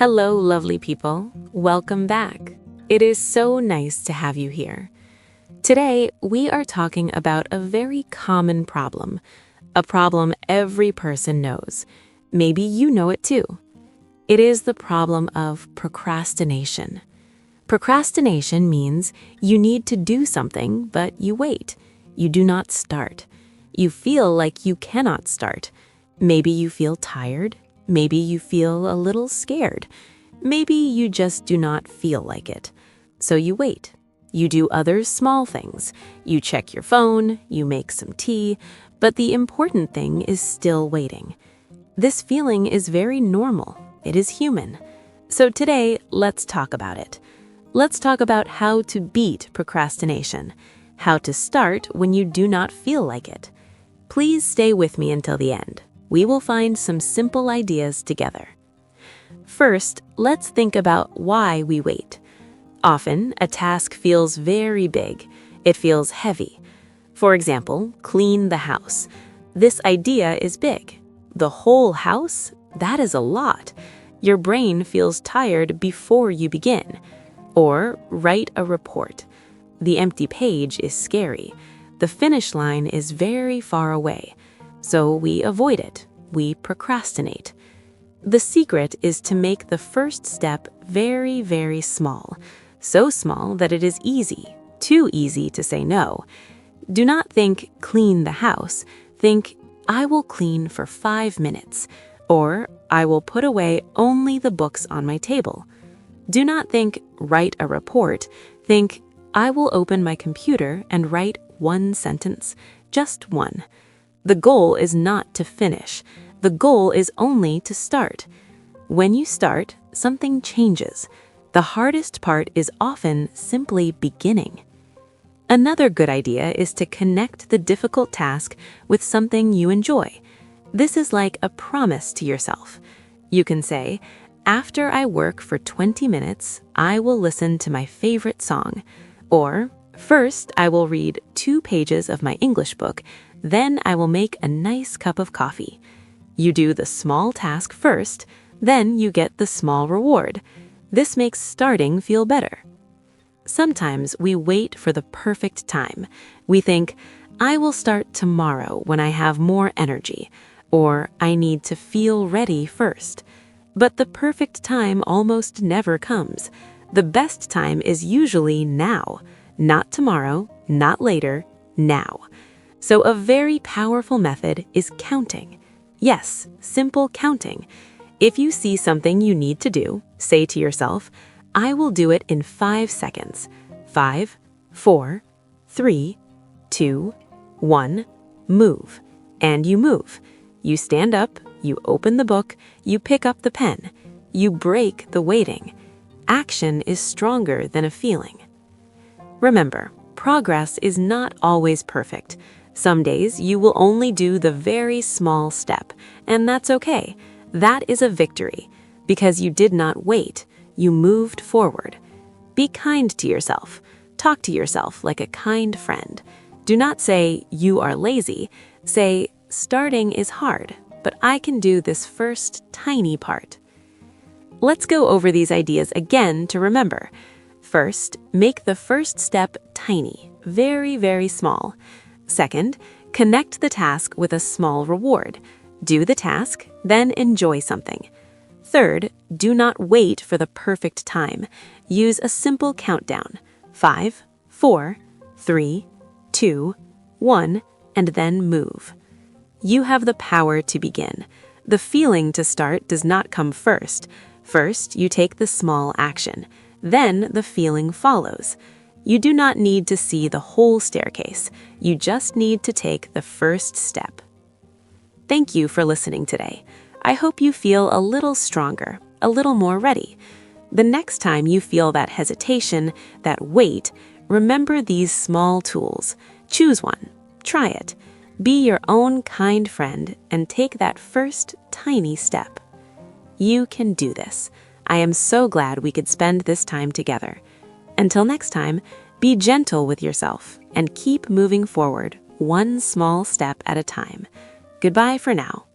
Hello, lovely people. Welcome back. It is so nice to have you here. Today, we are talking about a very common problem, a problem every person knows. Maybe you know it too. It is the problem of procrastination. Procrastination means you need to do something, but you wait. You do not start. You feel like you cannot start. Maybe you feel tired. Maybe you feel a little scared. Maybe you just do not feel like it. So you wait. You do other small things. You check your phone, you make some tea, but the important thing is still waiting. This feeling is very normal. It is human. So today, let's talk about it. Let's talk about how to beat procrastination, how to start when you do not feel like it. Please stay with me until the end. We will find some simple ideas together. First, let's think about why we wait. Often, a task feels very big. It feels heavy. For example, clean the house. This idea is big. The whole house? That is a lot. Your brain feels tired before you begin. Or write a report. The empty page is scary. The finish line is very far away. So we avoid it. We procrastinate. The secret is to make the first step very, very small. So small that it is easy, too easy to say no. Do not think, clean the house. Think, I will clean for 5 minutes. Or, I will put away only the books on my table. Do not think, write a report. Think, I will open my computer and write 1 sentence. Just 1. The goal is not to finish. The goal is only to start. When you start, something changes. The hardest part is often simply beginning. Another good idea is to connect the difficult task with something you enjoy. This is like a promise to yourself. You can say, after I work for 20 minutes, I will listen to my favorite song. Or, first I will read 2 pages of my English book, then I will make a nice cup of coffee. You do the small task first, then you get the small reward. This makes starting feel better. Sometimes we wait for the perfect time. We think, I will start tomorrow when I have more energy, or I need to feel ready first. But the perfect time almost never comes. The best time is usually now, not tomorrow, not later, now. So a very powerful method is counting. Yes, simple counting. If you see something you need to do, say to yourself, I will do it in 5 seconds. 5, 4, 3, 2, 1, move. And you move. You stand up, you open the book, you pick up the pen. You break the waiting. Action is stronger than a feeling. Remember, progress is not always perfect. Some days you will only do the very small step, and that's okay. That is a victory. Because you did not wait, you moved forward. Be kind to yourself. Talk to yourself like a kind friend. Do not say, you are lazy. Say, starting is hard, but I can do this first tiny part. Let's go over these ideas again to remember. First, make the first step tiny, very, very small. Second, connect the task with a small reward. Do the task, then enjoy something. Third, do not wait for the perfect time. Use a simple countdown. 5, 4, 3, 2, 1, and then move. You have the power to begin. The feeling to start does not come first. First, you take the small action. Then the feeling follows. You do not need to see the whole staircase. You just need to take the first step. Thank you for listening today. I hope you feel a little stronger, a little more ready. The next time you feel that hesitation, that wait, remember these small tools. Choose one. Try it. Be your own kind friend and take that first tiny step. You can do this. I am so glad we could spend this time together. Until next time, be gentle with yourself and keep moving forward, one small step at a time. Goodbye for now.